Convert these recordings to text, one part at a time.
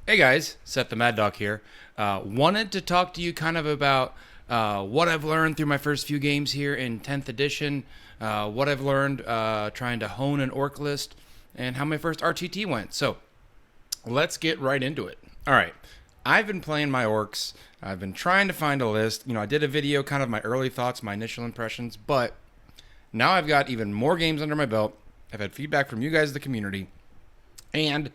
Hey guys, Seth the Mad Dog here. Wanted to talk to you kind of about what I've learned through my first few games here in 10th edition, what I've learned trying to hone an orc list, and how my first RTT went. So let's get right into it. All right, I've been playing my orcs. I've been trying to find a list. I did a video, kind of my early thoughts, my initial impressions, but now I've got even more games under my belt. I've had feedback from you guys, the community, and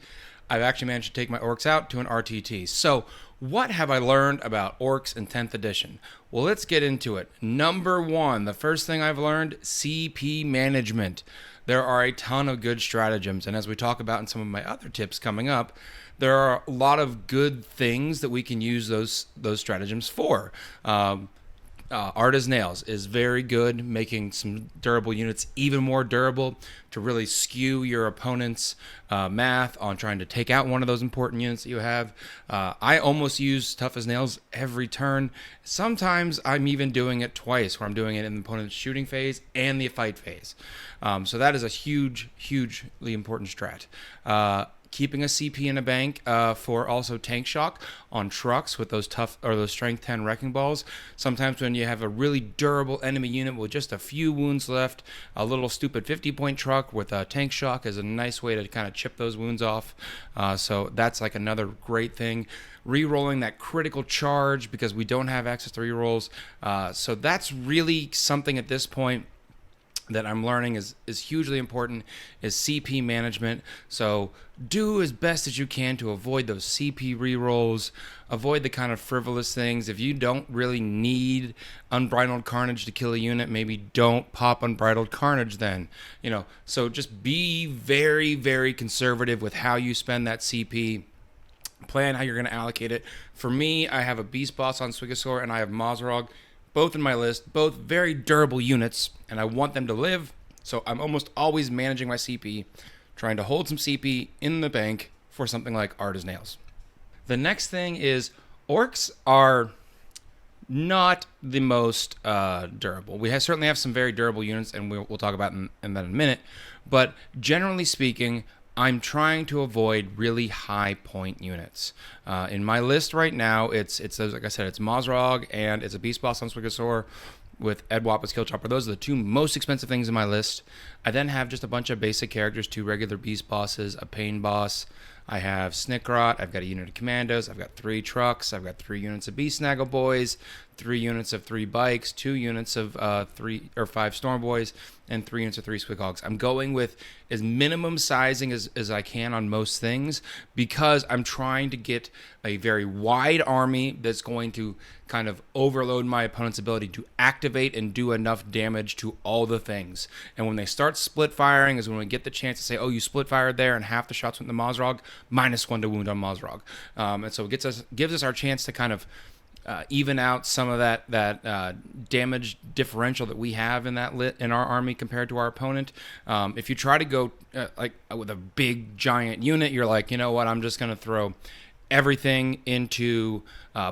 I've actually managed to take my orcs out to an RTT. So, what have I learned about orcs in 10th edition? Well, let's get into it. Number one, the first thing I've learned, CP management. There are a ton of good stratagems, and as we talk about in some of my other tips coming up, there are a lot of good things that we can use those stratagems for. Art as Nails is very good, making some durable units even more durable to really skew your opponent's math on trying to take out one of those important units that you have. I almost use Tough as Nails every turn. Sometimes I'm even doing it twice, where I'm doing it in the opponent's shooting phase and the fight phase. So that is a hugely important strat. Keeping a CP in a bank for also tank shock on trucks with those those strength 10 wrecking balls. Sometimes when you have a really durable enemy unit with just a few wounds left, a little stupid 50-point truck with a tank shock is a nice way to kind of chip those wounds off. So that's like another great thing. Rerolling that critical charge because we don't have access to rerolls. So that's really something at this point that I'm learning is hugely important, is CP management. So do as best as you can to avoid those CP rerolls, avoid the kind of frivolous things. If you don't really need Unbridled Carnage to kill a unit, maybe don't pop Unbridled Carnage then. So just be very conservative with how you spend that CP. Plan how you're going to allocate it. For me, I have a Beast Boss on Swigosaur and I have Mazrog, both in my list, both very durable units, and I want them to live, so I'm almost always managing my CP, trying to hold some CP in the bank for something like Art as Nails. The next thing is orcs are not the most durable. We certainly have some very durable units, and we'll talk about that in a minute, but generally speaking, I'm trying to avoid really high point units. In my list right now, it's like I said, it's Mazrog and it's a Beast Boss on Swigosaur with Edwap as Kill Chopper. Those are the two most expensive things in my list. I then have just a bunch of basic characters, 2 regular Beast Bosses, a Pain Boss. I have Snickrot, I've got a unit of Commandos, I've got 3 trucks, I've got 3 units of Beast Snaggle Boys, 3 units of 3 Bikes, 2 units of 3 or 5 Storm Boys, and 3 units of 3 Squighogs. I'm going with as minimum sizing as I can on most things because I'm trying to get a very wide army that's going to kind of overload my opponent's ability to activate and do enough damage to all the things. And when they start split firing is when we get the chance to say, oh, you split fired there and half the shots went to Mazrog, -1 to wound on Mazrog. And so it gives us our chance to kind of even out some of that damage differential that we have in our army compared to our opponent. If you try to go with a big giant unit, you're like, you know what, I'm just going to throw everything into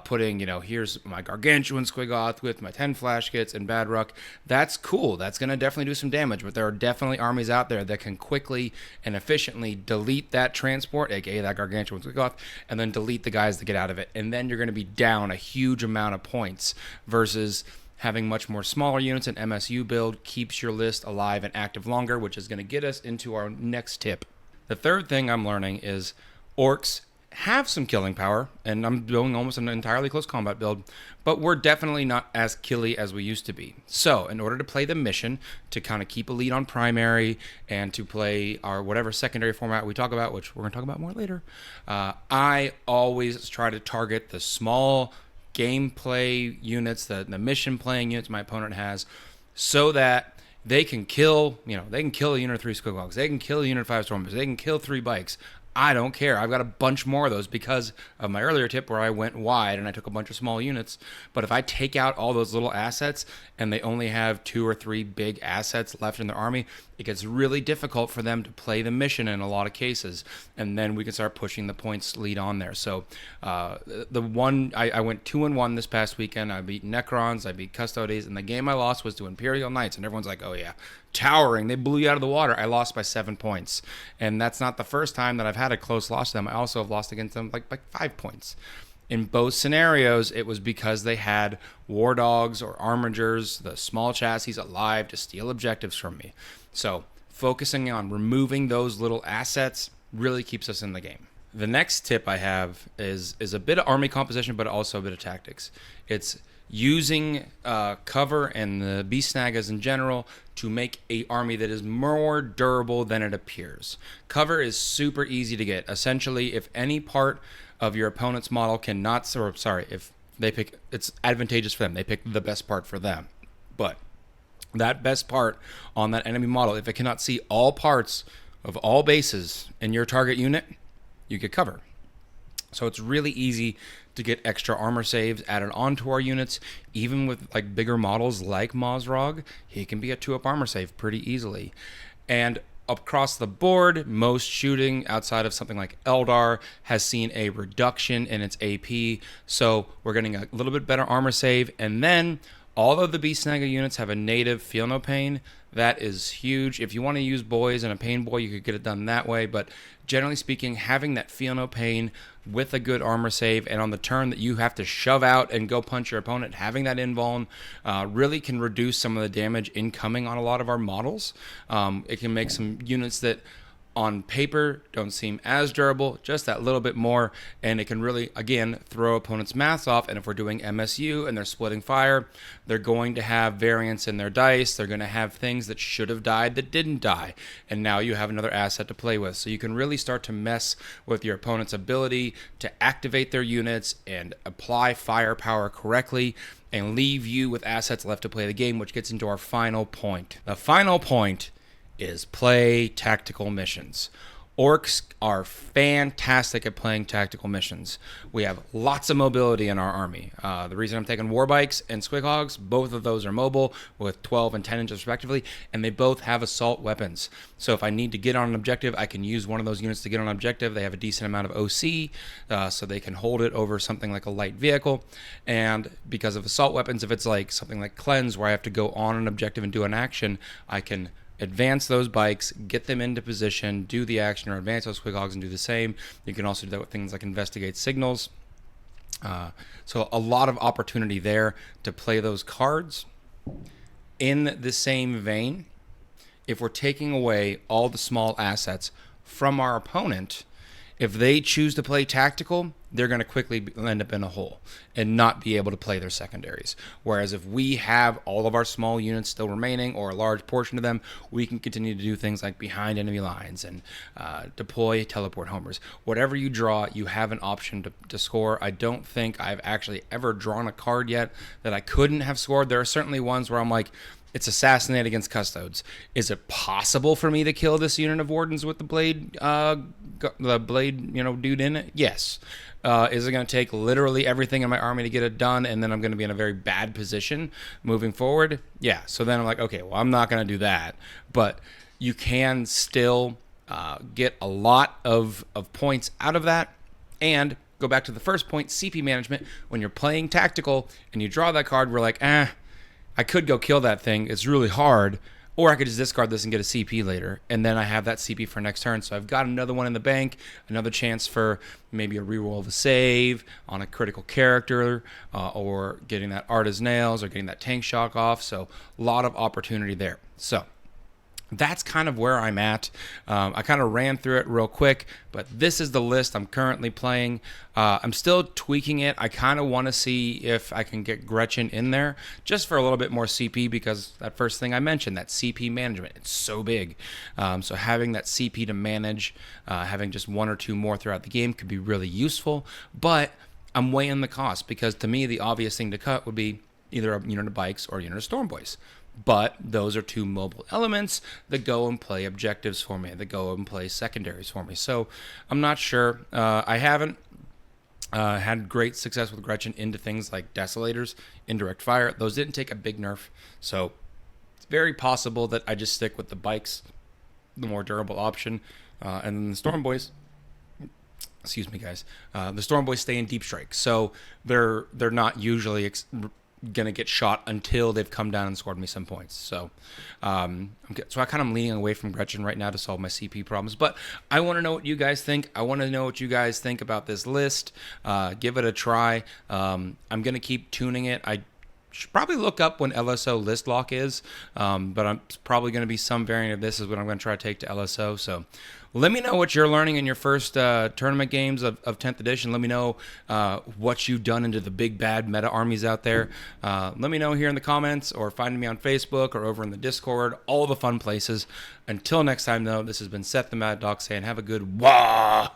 putting, here's my Gargantuan Squiggoth with my 10 Flash Kits and Bad Ruck. That's cool. That's going to definitely do some damage, but there are definitely armies out there that can quickly and efficiently delete that transport, aka that Gargantuan Squiggoth, and then delete the guys that get out of it. And then you're going to be down a huge amount of points versus having much more smaller units. An MSU build keeps your list alive and active longer, which is going to get us into our next tip. The third thing I'm learning is orcs have some killing power, and I'm doing almost an entirely close combat build, but we're definitely not as killy as we used to be. So in order to play the mission, to kind of keep a lead on primary, and to play our whatever secondary format we talk about, which we're going to talk about more later, I always try to target the small gameplay units, the mission playing units my opponent has, so that they can kill, they can kill a unit of 3 Squighogs, they can kill a unit of 5 Stormers, they can kill 3 Bikes. I don't care. I've got a bunch more of those because of my earlier tip where I went wide and I took a bunch of small units. But if I take out all those little assets and they only have 2 or 3 big assets left in their army, it gets really difficult for them to play the mission in a lot of cases, and then we can start pushing the points lead on there. So the one I went 2-1 this past weekend. I beat Necrons, I beat Custodes, and the game I lost was to Imperial Knights, and everyone's like, oh yeah, towering, they blew you out of the water. I lost by 7 points, and that's not the first time that I've had a close loss to them. I also have lost against them like 5 points. In both scenarios, it was because they had war dogs or armigers, the small chassis, alive to steal objectives from me. So focusing on removing those little assets really keeps us in the game. The next tip I have is a bit of army composition, but also a bit of tactics. It's using cover and the beast snagas in general to make a army that is more durable than it appears. Cover is super easy to get. Essentially, if any part of your opponent's model cannot, or sorry, if they pick, it's advantageous for them. They pick the best part for them. But that best part on that enemy model, if it cannot see all parts of all bases in your target unit, you get cover. So it's really easy to get extra armor saves added onto our units. Even with like bigger models like Mozrog, he can be a 2-up armor save pretty easily. And across the board, most shooting outside of something like Eldar has seen a reduction in its AP. So we're getting a little bit better armor save. And then all of the Beast Snagger units have a native Feel No Pain. That is huge. If you want to use boys and a pain boy, you could get it done that way. But generally speaking, having that Feel No Pain with a good armor save, and on the turn that you have to shove out and go punch your opponent, having that invuln really can reduce some of the damage incoming on a lot of our models. It can make some units that on paper don't seem as durable, just that little bit more, and it can really, again, throw opponents' maths off. And if we're doing MSU and they're splitting fire, they're going to have variance in their dice. They're going to have things that should have died that didn't die, and now you have another asset to play with. So you can really start to mess with your opponent's ability to activate their units and apply firepower correctly, and leave you with assets left to play the game, which gets into our final point. The final point is play tactical missions. Orcs are fantastic at playing tactical missions. We have lots of mobility in our army. The reason I'm taking Warbikes and Squighogs, both of those are mobile with 12 and 10 inches respectively, and they both have assault weapons. So if I need to get on an objective, I can use one of those units to get on an objective. They have a decent amount of OC, so they can hold it over something like a light vehicle. And because of assault weapons, if it's like something like Cleanse, where I have to go on an objective and do an action, I can advance those bikes, get them into position, do the action, or advance those Squighogs and do the same. You can also do that with things like Investigate Signals. So a lot of opportunity there to play those cards. In the same vein, if we're taking away all the small assets from our opponent, if they choose to play tactical, they're going to quickly end up in a hole and not be able to play their secondaries. Whereas if we have all of our small units still remaining, or a large portion of them, we can continue to do things like behind enemy lines and deploy teleport homers. Whatever you draw, you have an option to score. I don't think I've actually ever drawn a card yet that I couldn't have scored. There are certainly ones where I'm like, it's Assassinate against Custodes. Is it possible for me to kill this unit of Wardens with the blade, dude in it? Yes. Is it going to take literally everything in my army to get it done, and then I'm going to be in a very bad position moving forward? Yeah. So then I'm like, okay, well, I'm not going to do that. But you can still get a lot of points out of that, and go back to the first point, CP management. When you're playing tactical and you draw that card, we're like, I could go kill that thing. It's really hard. Or I could just discard this and get a CP later, and then I have that CP for next turn. So I've got another one in the bank, another chance for maybe a reroll of a save on a critical character, or getting that Arta's Nails, or getting that Tank Shock off. So a lot of opportunity there. So that's kind of where I'm at. I kind of ran through it real quick, but this is the list I'm currently playing. I'm still tweaking it. I kind of want to see if I can get Gretchen in there just for a little bit more CP, because that first thing I mentioned, that CP management, it's so big. So having that CP to manage, having just one or two more throughout the game could be really useful, but I'm weighing the cost, because to me, the obvious thing to cut would be either a unit of bikes or a unit of Storm Boys. But those are two mobile elements that go and play objectives for me, that go and play secondaries for me. So I'm not sure. I haven't had great success with Gretchen into things like Desolators, Indirect Fire. Those didn't take a big nerf. So it's very possible that I just stick with the bikes, the more durable option, and then the Storm Boys. Excuse me, guys. The Storm Boys stay in deep strike, so they're not usually gonna get shot until they've come down and scored me some points. So, I kind of leaning away from Gretchen right now to solve my CP problems. But I want to know what you guys think. I want to know what you guys think about this list. Give it a try. I'm gonna keep tuning it. I should probably look up when LSO list lock is, but I'm probably going to be some variant of this is what I'm going to try to take to LSO. So let me know what you're learning in your first tournament games of 10th edition. Let me know what you've done into the big bad meta armies out there. Let me know here in the comments, or find me on Facebook or over in the Discord, all the fun places. Until next time, though, this has been Seth the Mad Dog saying have a good wah.